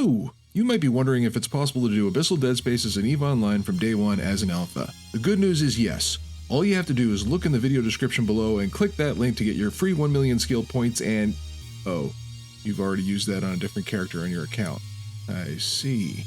true! You might be wondering if it's possible to do Abyssal Dead Spaces in EVE Online from day one as an alpha. The good news is yes. All you have to do is look in the video description below and click that link to get your free 1 million skill points and... oh, you've already used that on a different character on your account. I see.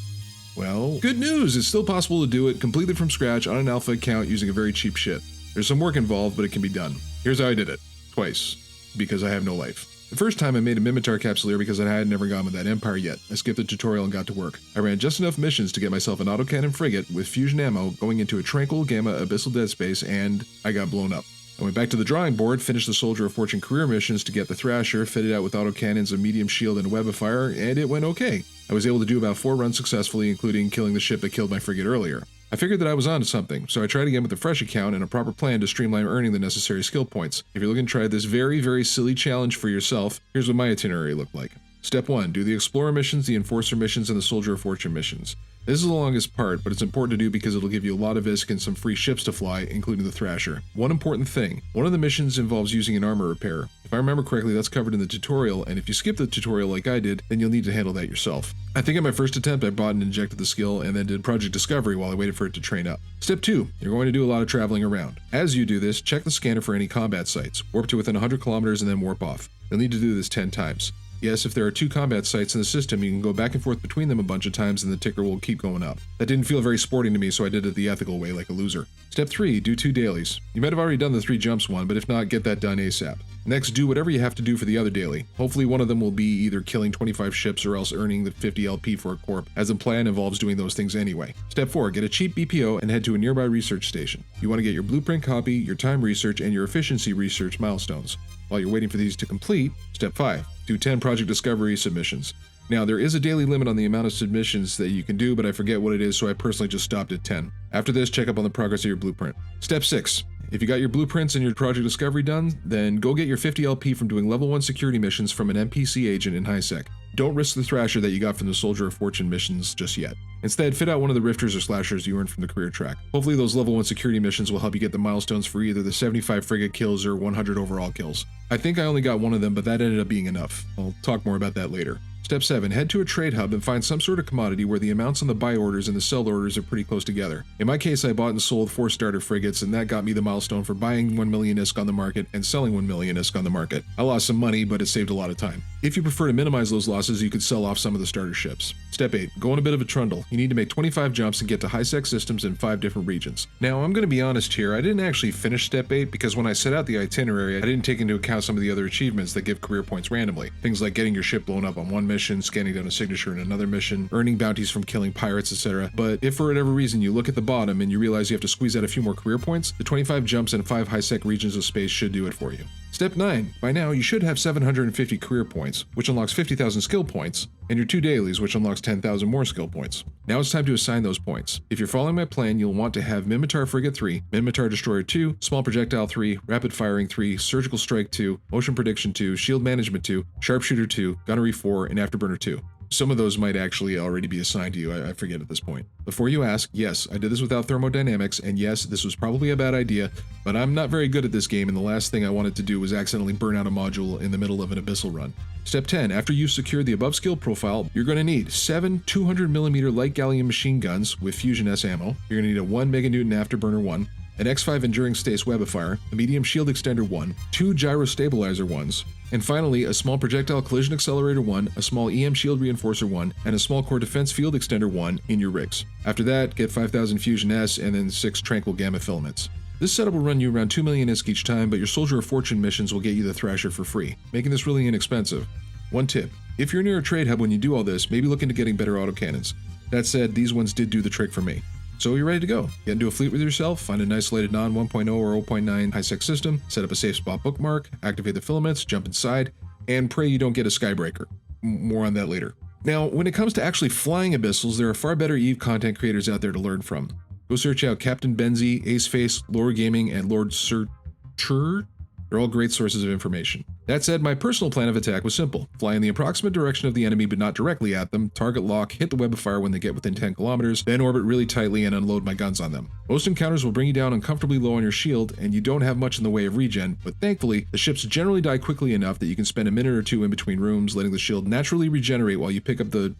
Well, good news! It's still possible to do it completely from scratch on an alpha account using a very cheap shit. There's some work involved, but it can be done. Here's how I did it. Twice. Because I have no life. The first time I made a Mimitar Capsuleer because I had never gone with that Empire yet. I skipped the tutorial and got to work. I ran just enough missions to get myself an autocannon frigate with fusion ammo going into a Tranquil Gamma Abyssal Dead Space, and I got blown up. I went back to the drawing board, finished the Soldier of Fortune career missions to get the Thrasher, fitted out with autocannons, a medium shield, and a web of fire, and it went okay. I was able to do about 4 runs successfully, including killing the ship that killed my frigate earlier. I figured that I was onto something, so I tried again with a fresh account and a proper plan to streamline earning the necessary skill points. If you're looking to try this very, very silly challenge for yourself, here's what my itinerary looked like. Step 1. Do the Explorer missions, the Enforcer missions, and the Soldier of Fortune missions. This is the longest part, but it's important to do because it'll give you a lot of ISK and some free ships to fly, including the Thrasher. One important thing. One of the missions involves using an armor repair. If I remember correctly, that's covered in the tutorial, and if you skip the tutorial like I did, then you'll need to handle that yourself. I think in my first attempt I bought and injected the skill, and then did Project Discovery while I waited for it to train up. Step 2. You're going to do a lot of traveling around. As you do this, check the scanner for any combat sites. Warp to within 100 kilometers and then warp off. You'll need to do this 10 times. Yes, if there are 2 combat sites in the system, you can go back and forth between them a bunch of times and the ticker will keep going up. That didn't feel very sporting to me, so I did it the ethical way like a loser. Step 3. Do 2 dailies. You might have already done the 3 jumps one, but if not, get that done ASAP. Next, do whatever you have to do for the other daily. Hopefully one of them will be either killing 25 ships or else earning the 50 LP for a corp, as the plan involves doing those things anyway. Step 4. Get a cheap BPO and head to a nearby research station. You want to get your blueprint copy, your time research, and your efficiency research milestones. While you're waiting for these to complete, Step 5. Do 10 Project Discovery submissions. Now, there is a daily limit on the amount of submissions that you can do, but I forget what it is, so I personally just stopped at 10. After this, check up on the progress of your blueprint. Step 6. If you got your blueprints and your Project Discovery done, then go get your 50 LP from doing level 1 security missions from an NPC agent in HiSec. Don't risk the Thrasher that you got from the Soldier of Fortune missions just yet. Instead, fit out one of the Rifters or Slashers you earned from the career track. Hopefully those level 1 security missions will help you get the milestones for either the 75 frigate kills or 100 overall kills. I think I only got one of them, but that ended up being enough. I'll talk more about that later. Step 7. Head to a trade hub and find some sort of commodity where the amounts on the buy orders and the sell orders are pretty close together. In my case, I bought and sold 4 starter frigates, and that got me the milestone for buying 1 million ISK on the market and selling 1 million ISK on the market. I lost some money, but it saved a lot of time. If you prefer to minimize those losses, you could sell off some of the starter ships. Step 8. Go on a bit of a trundle. You need to make 25 jumps and get to HiSec systems in 5 different regions. Now, I'm going to be honest here, I didn't actually finish Step 8 because when I set out the itinerary, I didn't take into account some of the other achievements that give career points randomly. Things like getting your ship blown up on one mission, scanning down a signature in another mission, earning bounties from killing pirates, etc. But if for whatever reason you look at the bottom and you realize you have to squeeze out a few more career points, the 25 jumps and 5 HiSec regions of space should do it for you. Step 9. By now, you should have 750 career points, which unlocks 50,000 skill points, and your 2 dailies, which unlocks 10,000 more skill points. Now it's time to assign those points. If you're following my plan, you'll want to have Mimitar Frigate 3, Mimitar Destroyer 2, Small Projectile 3, Rapid Firing 3, Surgical Strike 2, Motion Prediction 2, Shield Management 2, Sharpshooter 2, Gunnery 4, and Afterburner 2. Some of those might actually already be assigned to you, I forget at this point. Before you ask, yes, I did this without thermodynamics, and yes, this was probably a bad idea, but I'm not very good at this game, and the last thing I wanted to do was accidentally burn out a module in the middle of an Abyssal run. Step 10. After you've secured the above skill profile, you're going to need 7 200mm light gallium machine guns with Fusion S ammo, you're going to need a 1 meganewton Afterburner 1, an X5 Enduring Stace Web of Fire, a Medium Shield Extender 1, 2 Gyro Stabilizer 1s, and finally a Small Projectile Collision Accelerator 1, a small EM Shield Reinforcer 1, and a Small Core Defense Field Extender 1 in your rigs. After that, get 5,000 Fusion S and then 6 Tranquil Gamma filaments. This setup will run you around 2 million ISK each time, but your Soldier of Fortune missions will get you the Thrasher for free, making this really inexpensive. One tip. If you're near a trade hub when you do all this, maybe look into getting better autocannons. That said, these ones did do the trick for me. So you're ready to go. Get into a fleet with yourself, find an isolated non-1.0 or 0.9 HiSec system, set up a safe spot bookmark, activate the filaments, jump inside, and pray you don't get a skybreaker. More on that later. Now, when it comes to actually flying Abyssals, there are far better EVE content creators out there to learn from. Go search out Captain Benzie, Aceface, Lore Gaming, and Lord Sir They're all great sources of information. That said, my personal plan of attack was simple. Fly in the approximate direction of the enemy but not directly at them, target lock, hit the web of fire when they get within 10 kilometers, then orbit really tightly and unload my guns on them. Most encounters will bring you down uncomfortably low on your shield, and you don't have much in the way of regen, but thankfully, the ships generally die quickly enough that you can spend a minute or two in between rooms, letting the shield naturally regenerate while you pick up the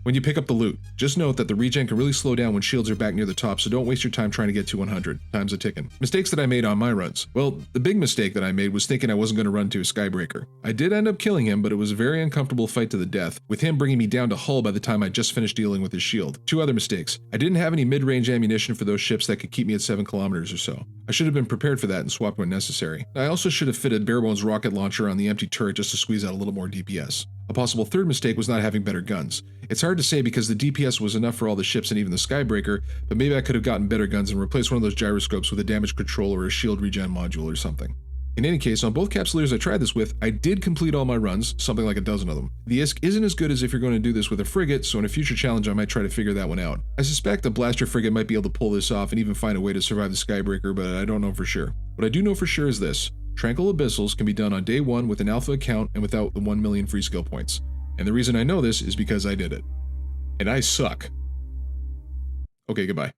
when you pick up the loot. Just note that the regen can really slow down when shields are back near the top, so don't waste your time trying to get to 100. Time's a ticking. Mistakes that I made on my runs. Well, the big mistake that I made was thinking I wasn't going to run to a Skybreaker. I did end up killing him, but it was a very uncomfortable fight to the death, with him bringing me down to hull by the time I just finished dealing with his shield. Two other mistakes. I didn't have any mid-range ammunition for those ships that could keep me at 7 kilometers or so. I should have been prepared for that and swapped when necessary. I also should have fitted barebones rocket launcher on the empty turret just to squeeze out a little more DPS. A possible third mistake was not having better guns. It's hard to say because the DPS was enough for all the ships and even the Skybreaker, but maybe I could have gotten better guns and replaced one of those gyroscopes with a damage control or a shield regen module or something. In any case, on both Capsuleers I tried this with, I did complete all my runs, something like a dozen of them. The ISK isn't as good as if you're going to do this with a frigate, so in a future challenge I might try to figure that one out. I suspect a blaster frigate might be able to pull this off and even find a way to survive the Skybreaker, but I don't know for sure. What I do know for sure is this: Tranquil Abyssals can be done on day 1 with an alpha account and without the 1 million free skill points. And the reason I know this is because I did it. And I suck. Okay, goodbye.